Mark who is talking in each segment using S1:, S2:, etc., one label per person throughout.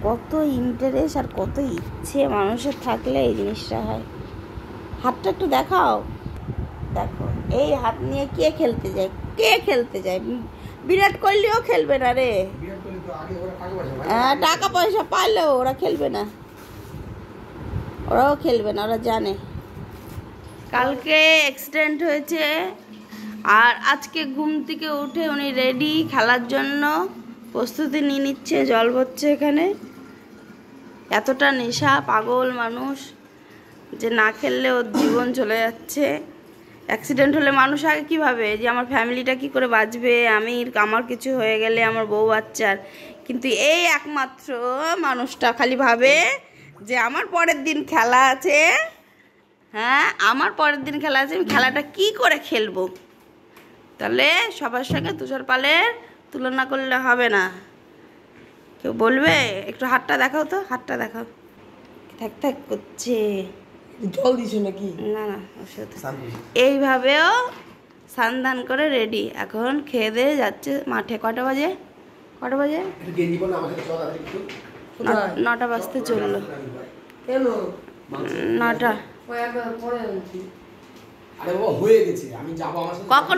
S1: কত ইন্টারেস্ট আর কত ইচ্ছে মানুষের থাকলে এই জিনিসটা হয়। হাতটা একটু দেখাও। দেখো এই হাত নিয়ে কে খেলতে যায়, কে খেলতে যায়? বিরাট কোহলিও খেলবে না রে। টাকা পয়সা পাইলেও ওরা খেলবে না, ওরাও খেলবে না, ওরা জানে কালকে অ্যাক্সিডেন্ট হয়েছে। আর আজকে ঘুম থেকে উঠে উনি রেডি খেলার জন্য প্রস্তুতি নিয়ে নিচ্ছে, জল ভরছে এখানে। এতটা নেশা, পাগল মানুষ যে না খেললে ওর জীবন চলে যাচ্ছে। অ্যাক্সিডেন্ট হলে মানুষ আগে কী ভাবে যে আমার ফ্যামিলিটা কি করে বাঁচবে, আমার কিছু হয়ে গেলে আমার বউ বাচ্চার। কিন্তু এই একমাত্র মানুষটা খালি ভাবে যে আমার পরের দিন খেলা আছে, হ্যাঁ আমার পরের দিন খেলা আছে, আমি খেলাটা কি করে খেলবো। তাহলে সবার সঙ্গে তুষার পালের তুলনা করলে হবে না। কেউ বলবে একটু হাতটা দেখাও তো, হাতটা দেখাও। থাক থাক করছে,
S2: জল দিছো নাকি?
S1: না না ওষুধ। এইভাবেও স্নান করে রেডি, এখন খেয়ে দিয়ে যাচ্ছে মাঠে। কটা বাজে? 9টা বাজতে চললো। 9টা। কখন?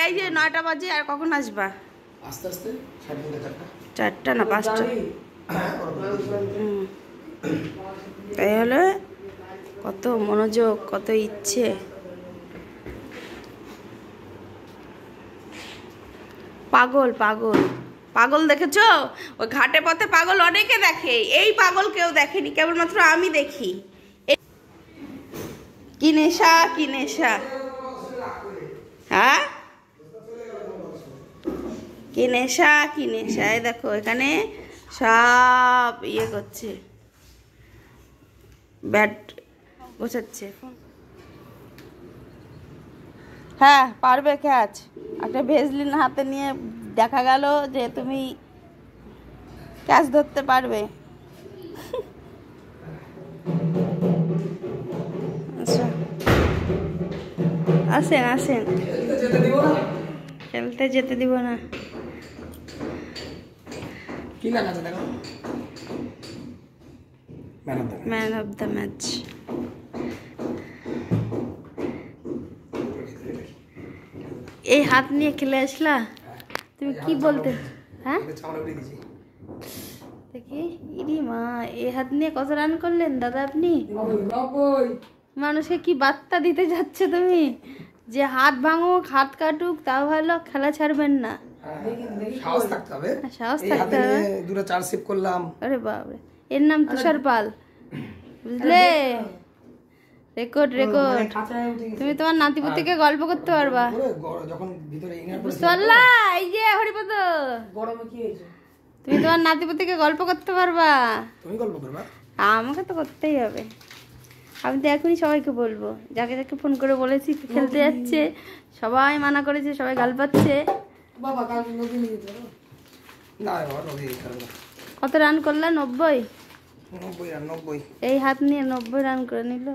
S1: এই যে 9টা বাজে, আর কখন আসবা?
S2: আস্তে আস্তে
S1: 4টা না 5টা। তাই হলে কত মনোযোগ, কত ইচ্ছে। পাগল পাগল পাগল দেখেছো? ওই ঘাটে পথে পাগল অনেকে দেখে, এই পাগল কেউ দেখেনি, কেবলমাত্র আমি দেখি। কি নেশা, কি নেশা, হ্যাঁ কি নেশা, কি নেশা। এই দেখো এখানে সব ইয়ে করছে, ব্যাট গোছাচ্ছে। হ্যাঁ পারবে ক্যাচ। একটা ভেজলিন হাতে নিয়ে দেখা গেল যে তুমি ক্যাচ ধরতে পারবে। আচ্ছা আসেন আসেন, খেলতে যেতে দিব না।
S2: কি লাগাতে দেখো,
S1: ম্যান অফ দ্য ম্যাচ। এই হাত নিয়ে খেলে আসলা তুমি? কি বলতে? হ্যাঁ দেখি, ইরি মা, এই হাত নিয়ে কত রান করলেন দাদা আপনি? মানুষকে কি বার্তা দিতে যাচ্ছে তুমি? যে হাত ভাঙুক, হাত কাটুক, তাও ভালো, খেলা ছাড়বেন না।
S2: সাহস থাকতে হবে,
S1: সাহস থাকতে হবে।
S2: দুটো 4 সেভ করলাম।
S1: আরে বাপরে, এর নাম তুষার পাল, বুঝলে? Record record. তুমি তোমার নাতিপুতিকে গল্প করতে পারবা, বুঝতে পারলা? এই যে হরিপদ,
S2: গরমে কি হয়েছে?
S1: তুমি তোমার নাতিপুতিকে গল্প করতে পারবা।
S2: তুমি গল্প করবা?
S1: আমাকে তো করতেই হবে। আমি তো এখনই সবাইকে বলবো, যাকে যাকে ফোন করে বলেছি খেলতে যাচ্ছে, সবাই মানা করেছে, সবাই গাল পাচ্ছে। কত রান করলা? 90?
S2: 90 রান। 90
S1: এই হাত নিয়ে 90 রান করে নিল।